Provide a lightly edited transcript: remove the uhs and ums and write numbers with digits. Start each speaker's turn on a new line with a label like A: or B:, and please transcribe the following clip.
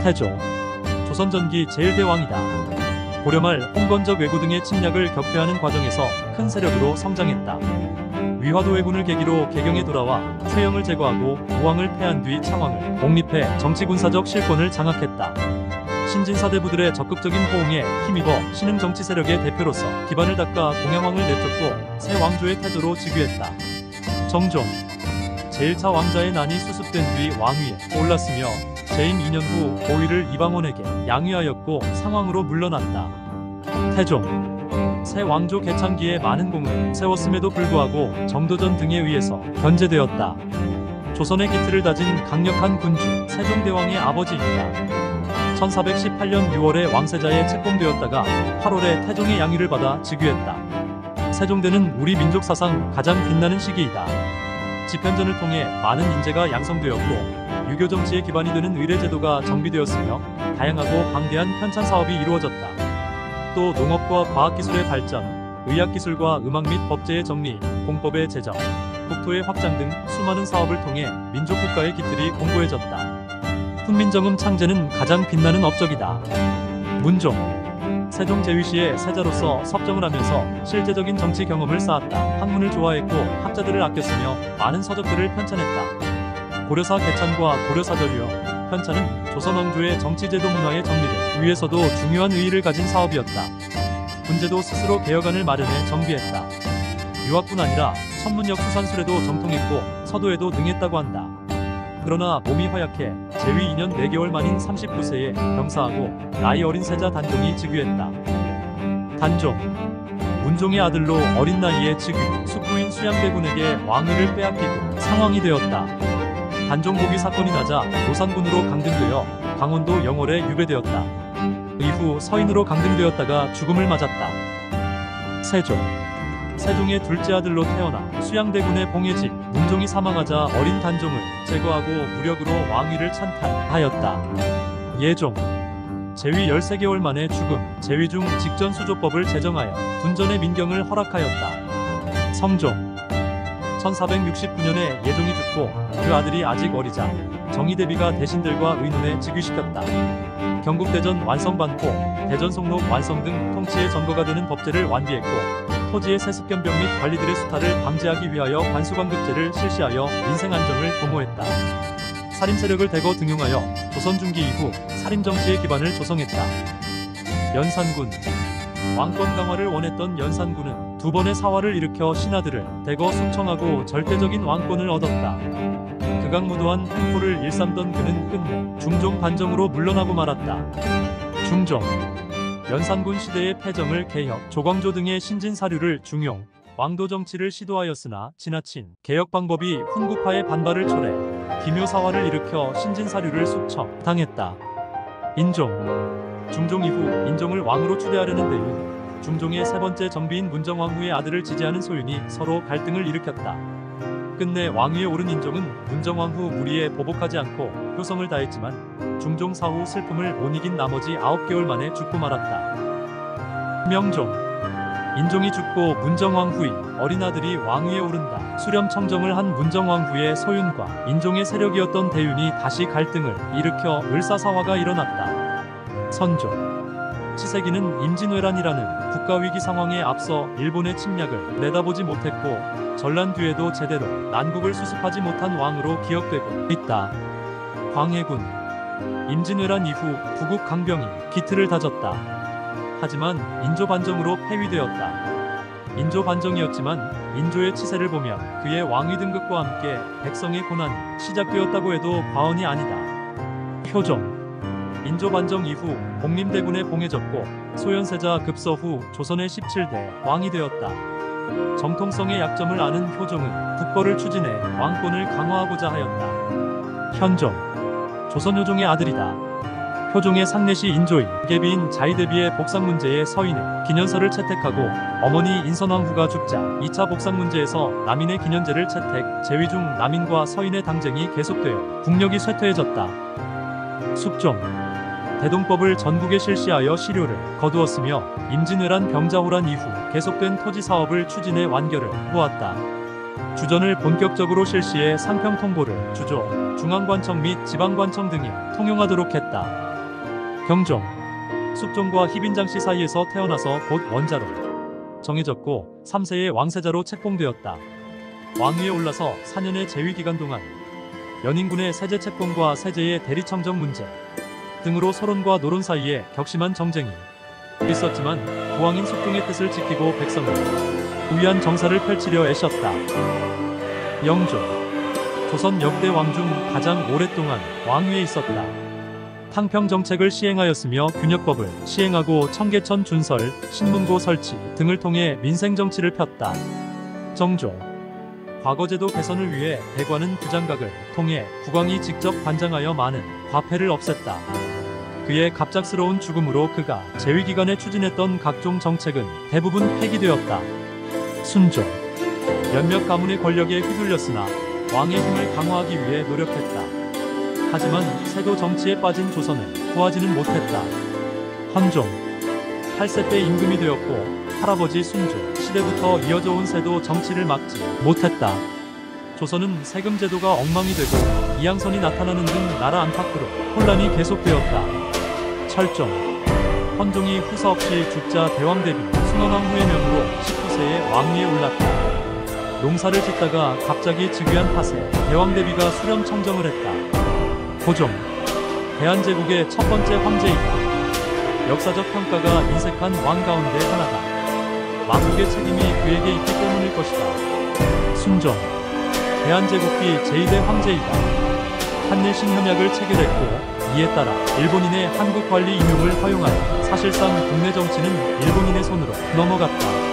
A: 태종, 조선 전기 제1대왕이다. 고려 말 홍건적 왜구 등의 침략을 격퇴하는 과정에서 큰 세력으로 성장했다. 위화도 왜군을 계기로 개경에 돌아와 최영을 제거하고 우왕을 패한 뒤 창왕을 옹립해 정치군사적 실권을 장악했다. 신진사대부들의 적극적인 호응에 힘입어 신흥 정치 세력의 대표로서 기반을 닦아 동양왕을 내쫓고 새 왕조의 태조로 즉위했다. 정종, 제1차 왕자의 난이 수습된 뒤 왕위에 올랐으며 재임 2년 후 고위를 이방원에게 양위하였고 상왕으로 물러났다. 태종, 새 왕조 개창기에 많은 공을 세웠음에도 불구하고 정도전 등에 의해서 견제되었다. 조선의 기틀을 다진 강력한 군주 세종대왕의 아버지이다. 1418년 6월에 왕세자에 책봉되었다가 8월에 태종의 양위를 받아 즉위했다. 세종대는 우리 민족 사상 가장 빛나는 시기이다. 집현전을 통해 많은 인재가 양성되었고 유교 정치의 기반이 되는 의례제도가 정비되었으며 다양하고 방대한 편찬 사업이 이루어졌다. 또 농업과 과학기술의 발전, 의학기술과 음악 및 법제의 정리, 공법의 제정, 국토의 확장 등 수많은 사업을 통해 민족국가의 기틀이 공고해졌다. 훈민정음 창제는 가장 빛나는 업적이다. 문종, 세종 제위시의 세자로서 섭정을 하면서 실제적인 정치 경험을 쌓았다. 학문을 좋아했고 학자들을 아꼈으며 많은 서적들을 편찬했다. 고려사 개찬과 고려사절유어, 편찬은 조선 왕조의 정치제도 문화의 정리를 위해서도 중요한 의의를 가진 사업이었다. 군제도 스스로 개혁안을 마련해 정비했다. 유학뿐 아니라 천문역 수산술에도 정통했고 서도에도 능했다고 한다. 그러나 몸이 허약해 제위 2년 4개월 만인 39세에 병사하고 나이 어린 세자 단종이 즉위했다. 단종, 문종의 아들로 어린 나이에 즉위, 숙부인 수양대군에게 왕위를 빼앗기고 상왕이 되었다. 단종복위 사건이 나자 노산군으로 강등되어 강원도 영월에 유배되었다. 이후 서인으로 강등되었다가 죽음을 맞았다. 세종, 세종의 둘째 아들로 태어나 수양대군의 봉해지 문종이 사망하자 어린 단종을 제거하고 무력으로 왕위를 찬탈하였다. 예종, 제위 13개월 만에 죽음, 제위 중 직전수조법을 제정하여 둔전의 민경을 허락하였다. 성종, 1469년에 예종이 죽고 그 아들이 아직 어리자 정의대비가 대신들과 의논해 즉위시켰다. 경국대전 완성반포, 대전송록 완성 등 통치의 전거가 되는 법제를 완비했고 토지의 세습견병 및 관리들의 수탈을 방지하기 위하여 관수관급제를 실시하여 민생 안정을 도모했다. 살인 세력을 대거 등용하여 조선 중기 이후 살인 정치의 기반을 조성했다. 연산군, 왕권 강화를 원했던 연산군은 두 번의 사화를 일으켜 신하들을 대거 숙청하고 절대적인 왕권을 얻었다. 극악무도한 횡포를 일삼던 그는 끝내 중종 반정으로 물러나고 말았다. 중종, 연산군 시대의 패정을 개혁, 조광조 등의 신진 사류를 중용, 왕도 정치를 시도하였으나 지나친 개혁 방법이 훈구파의 반발을 초래, 기묘사화를 일으켜 신진 사류를 숙청 당했다. 인종, 중종 이후 인종을 왕으로 추대하려는 대윤, 중종의 세 번째 정비인 문정왕후의 아들을 지지하는 소윤이 서로 갈등을 일으켰다. 끝내 왕위에 오른 인종은 문정왕후 무리에 보복하지 않고 효성을 다했지만 중종 사후 슬픔을 못 이긴 나머지 9개월 만에 죽고 말았다. 명종, 인종이 죽고 문정왕후의 어린 아들이 왕위에 오른다. 수렴 청정을 한 문정왕후의 소윤과 인종의 세력이었던 대윤이 다시 갈등을 일으켜 을사사화가 일어났다. 선종, 치세기는 임진왜란이라는 국가위기 상황에 앞서 일본의 침략을 내다보지 못했고 전란 뒤에도 제대로 난국을 수습하지 못한 왕으로 기억되고 있다. 광해군, 임진왜란 이후 부국 강병이 기틀을 다졌다. 하지만 인조반정으로 폐위되었다. 인조반정이었지만 인조의 치세를 보면 그의 왕위 등극과 함께 백성의 고난이 시작되었다고 해도 과언이 아니다. 효종, 인조반정 이후 복림대군에 봉해졌고 소현세자 급서 후 조선의 17대 왕이 되었다. 정통성의 약점을 아는 효종은 국벌을 추진해 왕권을 강화하고자 하였다. 현종, 조선효종의 아들이다. 효종의 상내시 인조인 계비인 자의대비의 복상 문제에 서인의 기년서를 채택하고 어머니 인선왕후가 죽자 2차 복상 문제에서 남인의 기년제를 채택, 제위 중 남인과 서인의 당쟁이 계속되어 국력이 쇠퇴해졌다. 숙종, 대동법을 전국에 실시하여 실효를 거두었으며 임진왜란 병자호란 이후 계속된 토지 사업을 추진해 완결을 보았다. 주전을 본격적으로 실시해 상평 통보를 주조, 중앙관청 및 지방관청 등에 통용하도록 했다. 경종, 숙종과 희빈장씨 사이에서 태어나서 곧 원자로 정해졌고 3세의 왕세자로 책봉되었다. 왕위에 올라서 4년의 재위기간 동안 연인군의 세제 책봉과 세제의 대리청정 문제 등으로 서론과 노론 사이에 격심한 정쟁이 있었지만 부왕인 숙종의 뜻을 지키고 백성을 우위한 정사를 펼치려 애썼다. 영조, 조선 역대 왕 중 가장 오랫동안 왕위에 있었다. 탕평 정책을 시행하였으며 균역법을 시행하고 청계천 준설, 신문고 설치 등을 통해 민생 정치를 폈다. 정조, 과거제도 개선을 위해 대관은 부장각을 통해 국왕이 직접 관장하여 많은 과패를 없앴다. 그의 갑작스러운 죽음으로 그가 재위기간에 추진했던 각종 정책은 대부분 폐기되었다. 순종, 몇몇 가문의 권력에 휘둘렸으나 왕의 힘을 강화하기 위해 노력했다. 하지만 세도 정치에 빠진 조선은 구하지는 못했다. 헌종, 8세 때 임금이 되었고 할아버지 순조 시대부터 이어져 온 세도 정치를 막지 못했다. 조선은 세금 제도가 엉망이 되고 이양선이 나타나는 등 나라 안팎으로 혼란이 계속되었다. 철종, 헌종이 후사 없이 죽자 대왕 대비 순원왕 후의 명으로 19세에 왕위에 올랐다. 농사를 짓다가 갑자기 즉위한 탓에 대왕 대비가 수렴 청정을 했다. 고종, 대한제국의 첫 번째 황제이다. 역사적 평가가 인색한 왕 가운데 하나다. 왕국의 책임이 그에게 있기 때문일 것이다. 순종, 대한제국기 제2대 황제이다. 한일신 협약을 체결했고 이에 따라 일본인의 한국 관리 임용을 허용하여 사실상 국내 정치는 일본인의 손으로 넘어갔다.